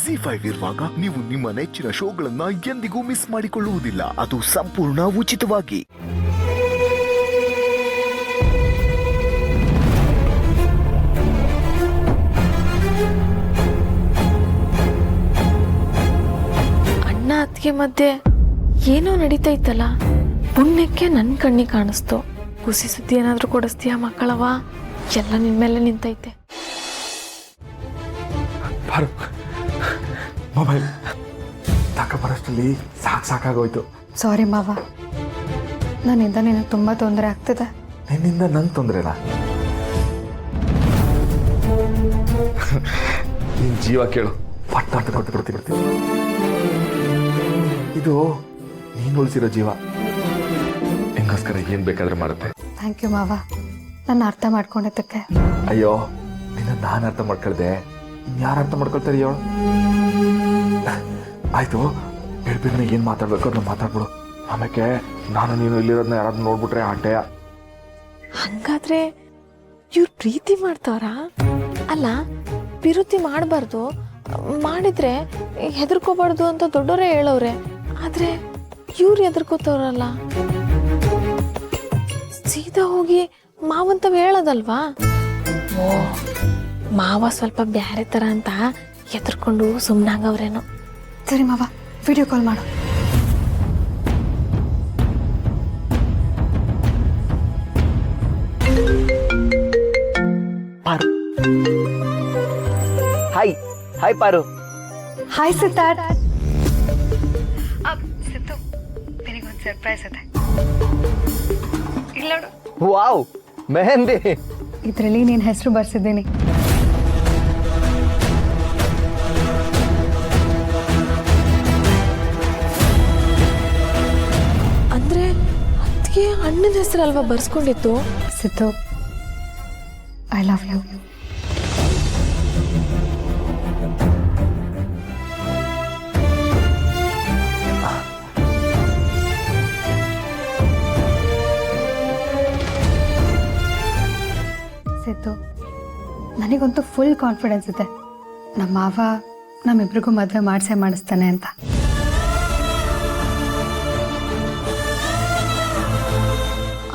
ZEE5 ಇರುವಾಗ ನೀವು ನಿಮ್ಮ ನೆಚ್ಚಿನ ಶೋಗಳನ್ನ ಎಂದಿಗೂ ಮಿಸ್ ಮಾಡಿಕೊಳ್ಳುವುದಿಲ್ಲ. ಅದು ಸಂಪೂರ್ಣ ಉಚಿತವಾಗಿ. ಅಣ್ಣ ಅತ್ತಿಗೆ ಮಧ್ಯೆ ಏನೋ ನಡೀತಾ ಇತ್ತಲ್ಲ, ಪುಣ್ಯಕ್ಕೆ ನನ್ನ ಕಣ್ಣಿಗೆ ಕಾಣಿಸ್ತು. ಖುಷಿ ಸುದ್ದಿ ಏನಾದ್ರೂ ಕೊಡಿಸ್ತೀಯ ಮಕ್ಕಳವ? ಎಲ್ಲ ನಿನ್ ಮೇಲೆ ನಿಂತೈತೆ. ಮೊಬೈಲ್ ತಗೊಬರೋಷ್ಟರಲ್ಲಿ ಸಾಕಾಗೋಯ್ತು. ಸಾರಿ ಮಾವ, ನನ್ನಿಂದ ನಿನಗೆ ತುಂಬ ತೊಂದರೆ ಆಗ್ತಿದೆ. ನಿನ್ನಿಂದ ನಂಗೆ ತೊಂದರೆನಾ? ನಿನ್ನ ಜೀವ ಕೇಳು, ಪಟ್ಟ ಅಂತ ಕೊಟ್ಟು ಬಿಡ್ತೀನಿ. ಇದು ನೀನು ಉಳಿಸಿರೋ ಜೀವ, ನಿಂಗೋಸ್ಕರ ಏನು ಬೇಕಾದ್ರೆ ಮಾಡುತ್ತೆ. ಥ್ಯಾಂಕ್ ಯು ಮಾವ, ನನ್ನ ಅರ್ಥ ಮಾಡ್ಕೊಂಡಿದ್ದಕ್ಕೆ. ಅಯ್ಯೋ, ನಿನ್ನ ನಾನು ಅರ್ಥ ಮಾಡ್ಕೊಳ್ದೆ, ಯಾರು ಅರ್ಥ ಮಾಡ್ಕೊಳ್ತಾರೆ ಹೇಳು? ಆಯ್ತು, ಹೇಳ್ಬಿಡ್ನ ಏನು ಮಾತಾಡ್ಬೇಕು ಅದನ್ನ ಮಾತಾಡ್ಬಿಡು. ಆಮೇಲೆ ನಾನು ನೀನು ಇಲ್ಲಿರೋದನ್ನ ಯಾರಾದ್ರೂ ನೋಡ್ಬಿಟ್ರೆ ಆಟೆಯ. ಹಂಗಾದ್ರೆ ಇವ್ರು ಪ್ರೀತಿ ಮಾಡ್ತಾವ್ರಾ? ಅಲ್ಲ, ಪ್ರೀತಿ ಮಾಡಬಾರ್ದು, ಮಾಡಿದ್ರೆ ಹೆದರ್ಕೋಬಾರ್ದು ಅಂತ ದೊಡ್ಡವರೇ ಹೇಳವ್ರೆ. ಆದ್ರೆ ಇವ್ರು ಹೆದರ್ಕೋತವ್ರಲ್ಲ, ಸೀದಾ ಹೋಗಿ ಮಾವಂತವ್ ಹೇಳೋದಲ್ವಾ? ಓ, ಮಾವ ಸ್ವಲ್ಪ ಬ್ಯಾರೆ ತರ ಅಂತ ಹೆದರ್ಕೊಂಡು ಸುಮ್ಮನಾಗವ್ರೇನೋ. ಸರಿ ಮಾವ, ವಿಡಿಯೋ ಕಾಲ್ ಮಾಡು. Hi hi Paru. Hi Siddharth. Siddu, ನಿನಗೊಂದು ಸರ್ಪ್ರೈಸ್ ಇದೆ. ಇಲ್ಲ ನೋಡು. ವಾವ್, ಮೆಹಂದಿ. ಇದರಲ್ಲಿ ನಿನ್ನ ಹೆಸರು ಬರ್ಸಿದ್ದೀನಿ. ಅಂದ್ರೆ ಅದಕ್ಕೆ ಅಣ್ಣನ ಹೆಸರಲ್ವಾ ಬರ್ಸ್ಕೊಂಡಿತ್ತು? Siddu, I love you. Siddu, ನನಗಂತೂ ಫುಲ್ ಕಾನ್ಫಿಡೆನ್ಸ್ ಇದೆ, ನಮ್ಮ ಮಾವ ನಮ್ಮಿಬ್ರಿಗೂ ಮದುವೆ ಮಾಡಿಸ್ತಾನೆ ಅಂತ.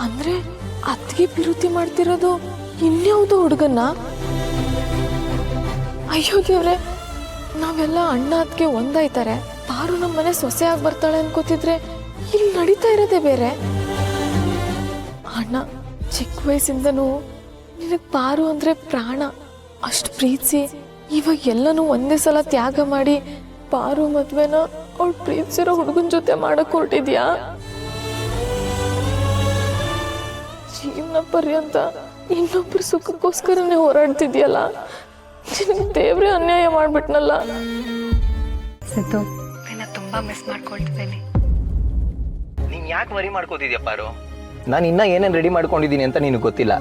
ಅಂದ್ರೆ ಅತ್ತಿಗೆ ಪ್ರೀತಿ ಮಾಡ್ತಿರೋದು ಇನ್ಯಾವುದೋ ಹುಡುಗನ್ನ? ಅಯ್ಯೋ ದೇವ್ರೆ, ನಾವೆಲ್ಲ ಅಣ್ಣ ಅತ್ತಿಗೆ ಒಂದಾಯ್ತಾರೆ, ಪಾರು ನಮ್ಮನೆ ಸೊಸೆ ಆಗಿ ಬರ್ತಾಳೆ ಅನ್ಕೋತಿದ್ರೆ ಇಲ್ಲಿ ನಡೀತಾ ಇರೋದೇ ಬೇರೆ. ಅಣ್ಣ ಚಿಕ್ಕ ವಯಸ್ಸಿಂದನೂ ನಿನಗೆ ಪಾರು ಅಂದ್ರೆ ಪ್ರಾಣ, ಅಷ್ಟು ಪ್ರೀತಿಸಿ ಇವಾಗ ಎಲ್ಲನೂ ಒಂದೇ ಸಲ ತ್ಯಾಗ ಮಾಡಿ ಪಾರು ಮದ್ವೆನ ಅವಳು ಪ್ರೀತಿಸಿರೋ ಹುಡುಗನ ಜೊತೆ ಮಾಡಕ್ ಹೊರಟಿದ್ಯಾ? ಜೀವನ ಪರ್ಯಂತ ಇನ್ನೊಬ್ರು ಸುಖಕ್ಕೋಸ್ಕರನೇ ಹೋರಾಡ್ತಿದ್ಯಲ್ಲ, ನಿನಗೆ ದೇವ್ರೆ ಅನ್ಯಾಯ ಮಾಡ್ಬಿಟ್ನಲ್ಲ. ಸಿದ್ದು, ನಿನ್ನ ತುಂಬಾ ಮಿಸ್ ಮಾಡ್ಕೊಳ್ತಿದ್ದೀನಿ. ನೀನ್ ಯಾಕೆ ವರಿ ಮಾಡ್ಕೋತಿದ್ಯಾ ಪಾರು? ನಾನು ಇನ್ನ ಏನೇನು ರೆಡಿ ಮಾಡ್ಕೊಂಡಿದ್ದೀನಿ ಅಂತ ನಿನಗೆ ಗೊತ್ತಿಲ್ಲ.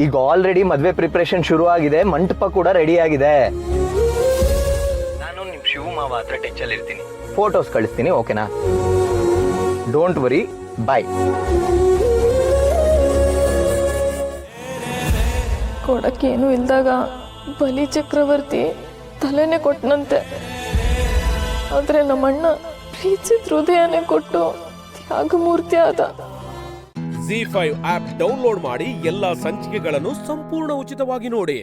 ಈಗ ಆಲ್ರೆಡಿ ಮದ್ವೆ ಪ್ರಿಪ್ರೇಷನ್ ಶುರು ಆಗಿದೆ, ಮಂಟಪ ಕೂಡ ರೆಡಿ ಆಗಿದೆ. ನಾನು ನಿಮ್ ಶಿವ ಮಾವ ಹತ್ರ ಟಚ್ ಅಲ್ಲಿ ಇರ್ತೀನಿ, ಫೋಟೋಸ್ ಕಳಿಸ್ತೀನಿ, ಓಕೆನಾ? ಡೋಂಟ್ ವರಿ, ಬಾಯ್. ಕೊಡಕ್ಕೇನು ಇಲ್ದಾಗ ಬಲಿ ಚಕ್ರವರ್ತಿ ತಲೆನೇ ಕೊಟ್ಟನಂತೆ. ಆದ್ರೆ ನಮ್ಮಣ್ಣ ಪ್ರೀತಿಸಿದ ಹೃದಯನೇ ಕೊಟ್ಟು ತ್ಯಾಗಮೂರ್ತಿ ಆದ. ZEE5 ಆಪ್ ಡೌನ್ಲೋಡ್ ಮಾಡಿ ಎಲ್ಲಾ ಸಂಚಿಕೆಗಳನ್ನು ಸಂಪೂರ್ಣ ಉಚಿತವಾಗಿ ನೋಡಿ.